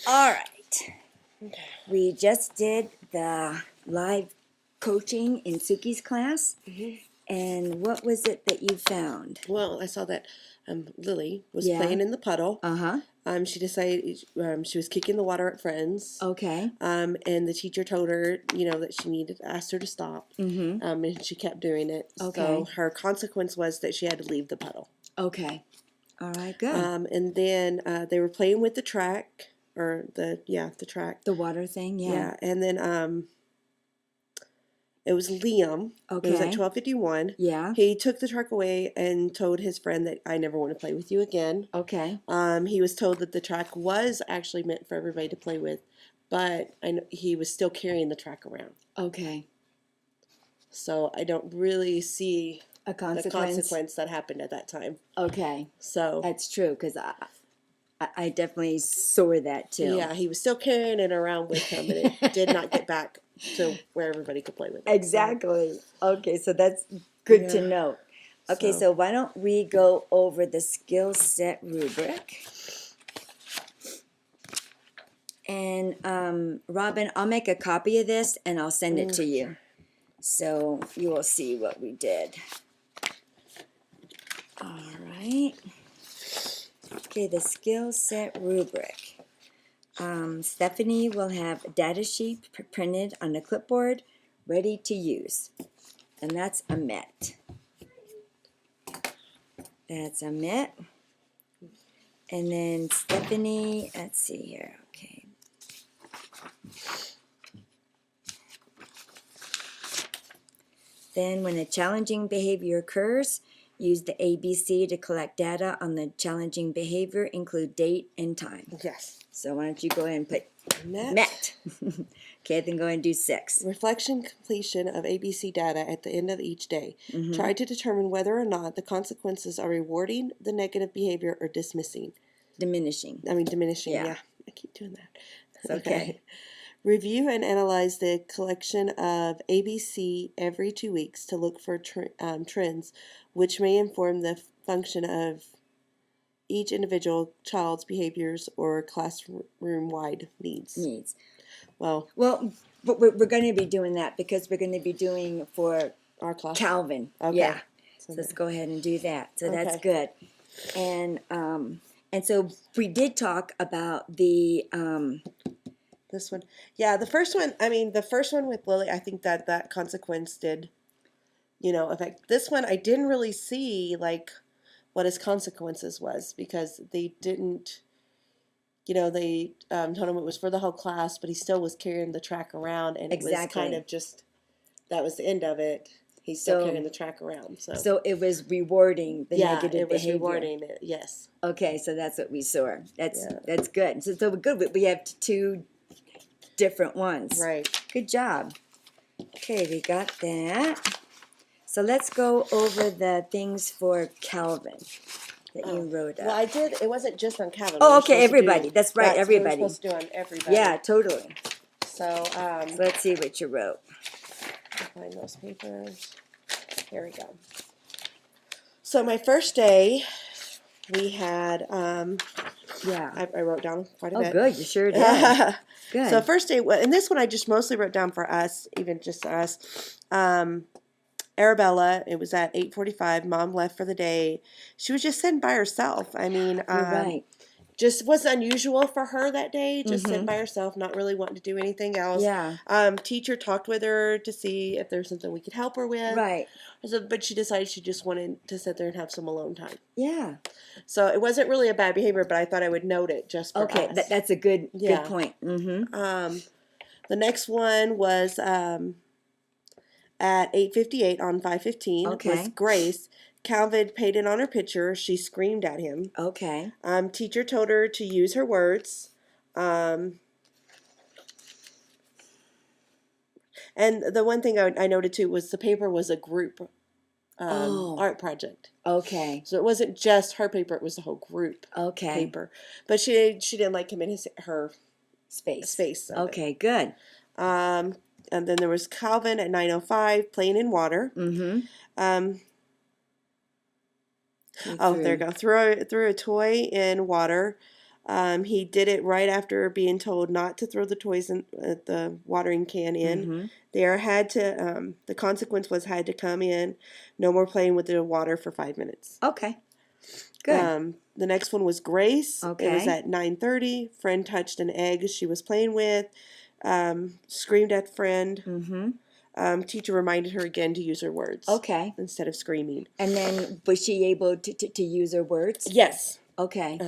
All right. Okay. We just did the live coaching in Suki's class. And what was it that you found? Well, I saw that Lily was Yeah. playing in the puddle. Uh-huh. She decided she was kicking the water at friends. Okay. And the teacher told her, that she asked her to stop. And she kept doing it. Okay. So her consequence was that she had to leave the puddle. Okay. All right, good. And then they were playing with the track, the track. The water thing, yeah. Yeah, and then it was Liam. Okay. It was at 12:51. Yeah. He took the track away and told his friend that I never want to play with you again. Okay. He was told that the track was actually meant for everybody to play with, but he was still carrying the track around. Okay. So I don't really see A consequence? the consequence that happened at that time. Okay. So that's true, because I definitely saw that too. Yeah, he was still carrying it around with him, and it did not get back to where everybody could play with it. Exactly. Okay, so that's good to know. Okay, so why don't we go over the skill set rubric? And Robin, I'll make a copy of this and I'll send it to you. So you will see what we did. All right. Okay, the skill set rubric. Stephanie will have a data sheet printed on a clipboard ready to use. And that's a met. That's a met. And then Stephanie, let's see here. Okay. Then when a challenging behavior occurs, use the ABC to collect data on the challenging behavior, include date and time. Yes. So why don't you go ahead and put met. Okay, then go ahead and do 6. Reflection completion of ABC data at the end of each day. Try to determine whether or not the consequences are rewarding the negative behavior or dismissing. Diminishing. Diminishing, Yeah. I keep doing that. It's okay. Review and analyze the collection of ABC every 2 weeks to look for trends which may inform the function of each individual child's behaviors or classroom-wide needs. Well, but we're going to be doing that because we're going to be doing for our class. Calvin. Okay. Yeah. So let's go ahead and do that. So that's good. And so we did talk about the this one. Yeah, the first one, the first one with Lily, I think that consequence did, affect. This one, I didn't really see, what his consequences was, because they didn't, they told him it was for the whole class, but he still was carrying the track around, and it was kind of just, that was the end of it. He's still carrying the track around. So it was rewarding the negative behavior. Yeah, it was rewarding it, yes. Okay, so that's what we saw. That's good. So good. We have 2 different ones. Right. Good job. Okay, we got that. So let's go over the things for Calvin that you wrote up. Well, I did. It wasn't just on Calvin. Oh, okay, everybody. That's right, everybody. We were supposed to do on everybody. Yeah, totally. So let's see what you wrote. Find those papers. Here we go. So my first day, we had I wrote down quite a bit. Oh, good. You sure did. Good. So first day, and this one I just mostly wrote down for us, even just us. Arabella, it was at 8:45. Mom left for the day. She was just sitting by herself. You're right. Just was unusual for her that day, just sitting by herself, not really wanting to do anything else. Yeah. Teacher talked with her to see if there's something we could help her with. Right. So, but she decided she just wanted to sit there and have some alone time. Yeah. So it wasn't really a bad behavior, but I thought I would note it just for us. That's a good point. The next one was at 8:58 on 5:15 was Grace. Calvin painted on her picture. She screamed at him. Okay. Teacher told her to use her words. And the one thing I noted too was the paper was a group art project. Okay. So it wasn't just her paper; it was the whole group. Paper. But she didn't like him in her space. Okay. Good. And then there was Calvin at 9:05 playing in water. There you go. Threw a toy in water. He did it right after being told not to throw the toys in the watering can in. Mm-hmm. The consequence was had to come in, no more playing with the water for 5 minutes. Okay. Good. The next one was Grace. It was Okay. at 9:30. Friend touched an egg she was playing with, screamed at friend. Mm-hmm. Teacher reminded her again to use her words. Okay. Instead of screaming. And then was she able to use her words? Yes. Okay.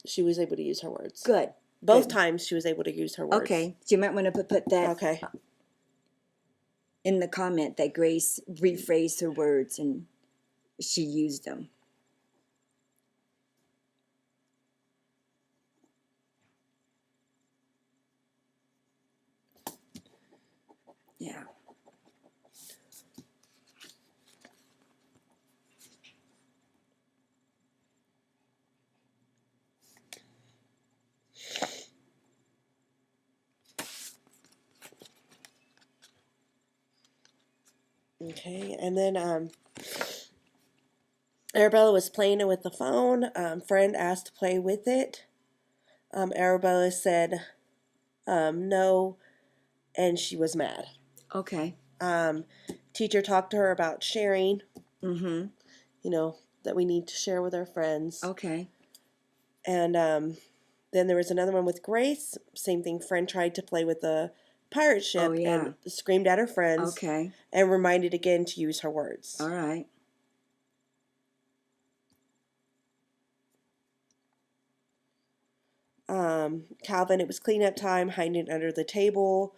She was able to use her words. Good. Both Good. times she was able to use her words. Okay. So you might want to put that Okay. in the comment that Grace rephrased her words and she used them. Yeah. Okay, and then Arabella was playing it with the phone. Friend asked to play with it. Arabella said no, and she was mad. Okay. Teacher talked to her about sharing, Mm-hmm. That we need to share with our friends. Okay. And then there was another one with Grace. Same thing. Friend tried to play with the pirate ship and screamed at her friends. Okay. And reminded again to use her words. All right. Calvin, it was cleanup time, hiding under the table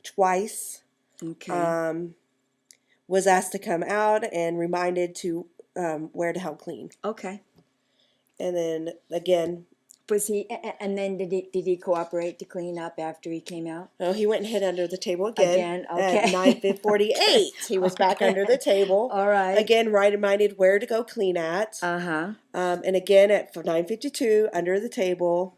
twice. Okay. Was asked to come out and reminded to where to help clean. Okay. And then again, Was he? And then did he cooperate to clean up after he came out? oh, he went and hid under the table again. Okay. At 9:48, he was back under the table. All right. Again, reminded where to go clean at. And again at 9:52, under the table.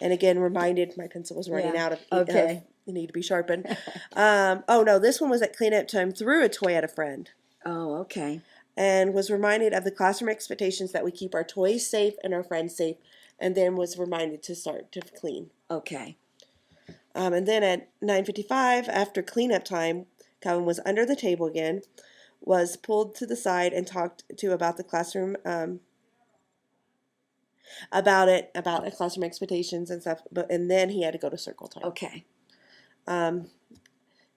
And again, reminded my pencil was running out of. Okay. You need to be sharpened. Oh no, this one was at cleanup time. Threw a toy at a friend. Oh, okay. And was reminded of the classroom expectations that we keep our toys safe and our friends safe. And then was reminded to start to clean. Okay. And then at 9:55, after cleanup time, Calvin was under the table again, was pulled to the side and talked to about the classroom, about the classroom expectations and stuff. And then he had to go to circle time. Okay.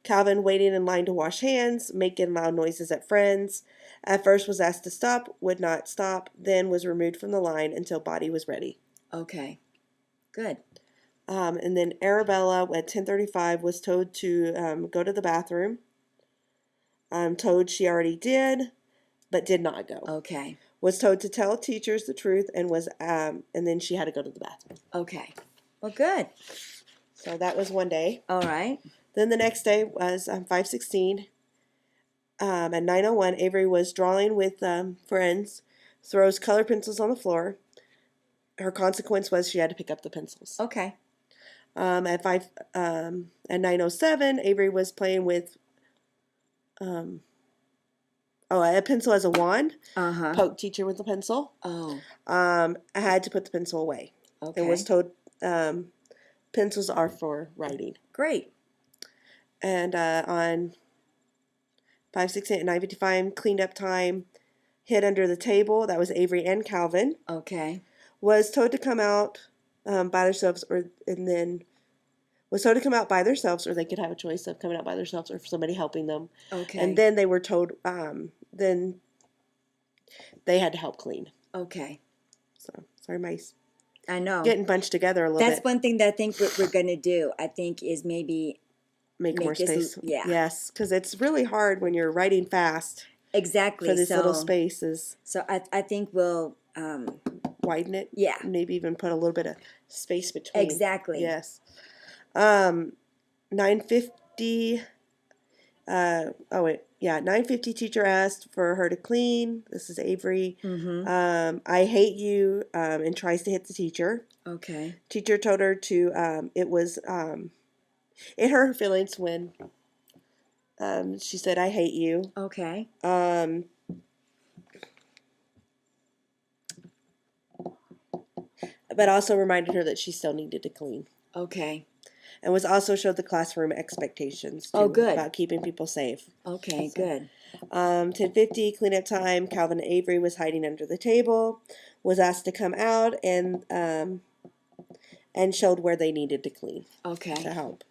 Calvin waiting in line to wash hands, making loud noises at friends. At first was asked to stop, would not stop, then was removed from the line until body was ready. Okay. Good. And then Arabella at 10:35 was told to go to the bathroom. Told she already did, but did not go. Okay. Was told to tell teachers the truth and then she had to go to the bathroom. Okay. Well, good. So that was one day. All right. Then the next day was 5:16. At 9:01, Avery was drawing with friends, throws color pencils on the floor. Her consequence was she had to pick up the pencils. Okay. At 9:07, Avery was playing with a pencil as a wand. Poked teacher with the pencil. Oh. I had to put the pencil away. Okay. And was told pencils are for writing. Great. And on 5:16 at 9:55, cleaned up time, hid under the table. That was Avery and Calvin. Okay. Was told to come out by themselves, was told to come out by themselves, or they could have a choice of coming out by themselves or somebody helping them. Okay. And then they were told, then they had to help clean. Okay. So sorry, mice. I know. Getting bunched together a little bit. That's one thing that I think we're going to do. I think is maybe make more space. Yeah. Yes, because it's really hard when you're writing fast. Exactly. For these little spaces. So I think we'll widen it. Yeah. Maybe even put a little bit of space between. Exactly. Yes. 9:50. 9:50. Teacher asked for her to clean. This is Avery. I hate you, and tries to hit the teacher. Okay. Teacher told her to. It was it hurt her feelings when she said, "I hate you." Okay. but also reminded her that she still needed to clean. Okay. And was also showed the classroom expectations too, Oh, good. about keeping people safe. Okay, good. 10:50 cleanup time. Calvin Avery was hiding under the table, was asked to come out and showed where they needed to clean to Okay. help.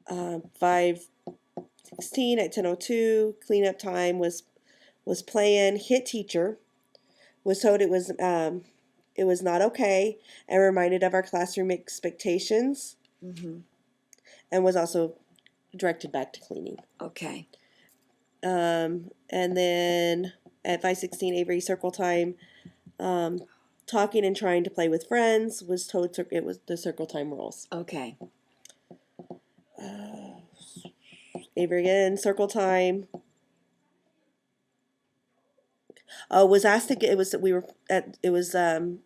5:16 at 10:02 cleanup time was playing. Hit teacher was told it was not okay and reminded of our classroom expectations. Mm-hmm. And was also directed back to cleaning. Okay. And then at 5:16 Avery circle time, talking and trying to play with friends, was told it was the circle time rules. Okay. Avery again, circle time. Was asked to get it was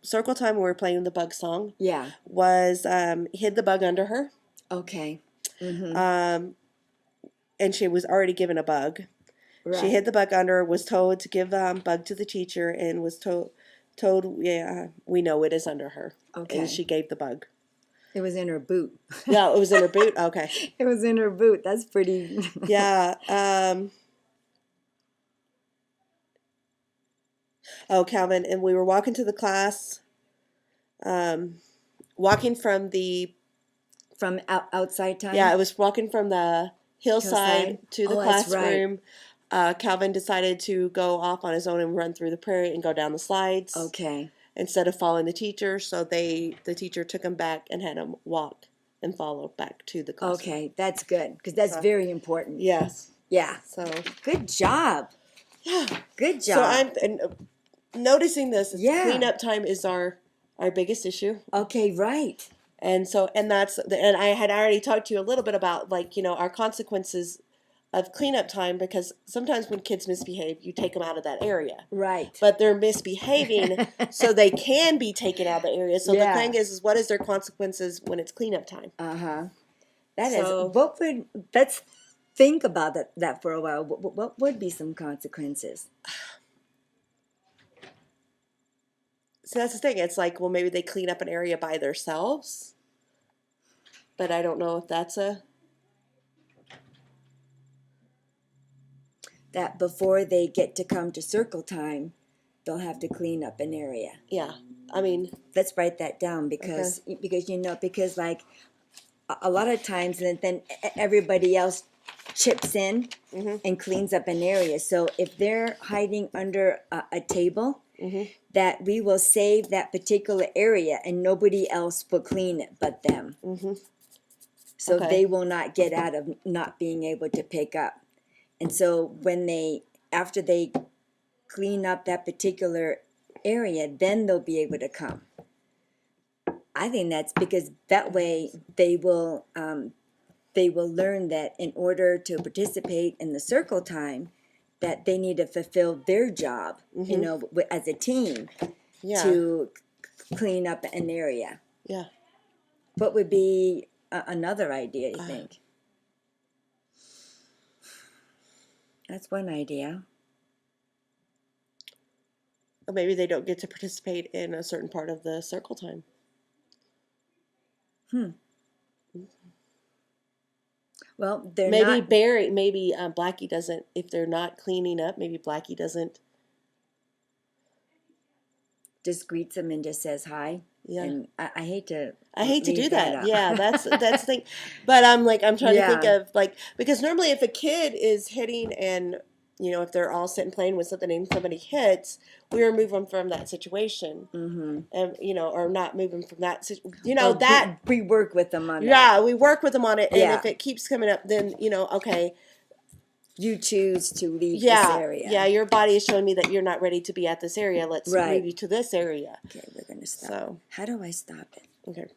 circle time when we were playing the bug song. Yeah. Was hid the bug under her. Okay. Mm-hmm. And she was already given a bug. Right. She hid the bug under her, was told to give bug to the teacher, and was told, yeah, we know it is under her. Okay. And she gave the bug. It was in her boot. Yeah, it was in her boot? Okay. It was in her boot. That's pretty. Yeah. Calvin, and we were walking to the class, walking from the... From outside time? Yeah, it was walking from the hillside to the classroom. Right. Calvin decided to go off on his own and run through the prairie and go down the slides. Okay. Instead of following the teacher, so the teacher took him back and had him walk and follow back to the classroom. Okay, that's good, because that's very important. Yes. Yeah. So good job. Yeah. Good job. So I'm noticing this. Yeah. Cleanup time is our biggest issue. Okay, right. And so and I had already talked to you a little bit about our consequences of cleanup time, because sometimes when kids misbehave, you take them out of that area. Right. But they're misbehaving, so they can be taken out of the area. So the thing is what is their consequences when it's cleanup time? Uh-huh. Let's think about that for a while. What would be some consequences? So that's the thing. It's like, well, maybe they clean up an area by themselves. But I don't know if that's that before they get to come to circle time, they'll have to clean up an area. Yeah. I mean, let's write that down, because like a lot of times then everybody else chips in and cleans up an area. So if they're hiding under a table, that we will save that particular area and nobody else will clean it but them. So they will not get out of not being able to pick up. And so after they clean up that particular area, then they'll be able to come. I think that's because that way they will learn that in order to participate in the circle time, that they need to fulfill their job, as a team, to clean up an area. Yeah. What would be another idea, you think? That's one idea. Or maybe they don't get to participate in a certain part of the circle time. Well, they're maybe not... maybe Blackie doesn't, if they're not cleaning up, maybe Blackie doesn't... just greets them and just says hi. Yeah. And I hate to do that. Yeah, that's the thing. But I'm trying to think of because normally if a kid is hitting and if they're all sitting playing with something and somebody hits, we remove them from that situation. And or not move them from that that we work with them on that. Yeah, we work with them on it, and if it keeps coming up, then okay, you choose to leave this area. Yeah, your body is showing me that you're not ready to be at this area. Let's move you to this area. Okay, we're going to stop. So, how do I stop it? Okay.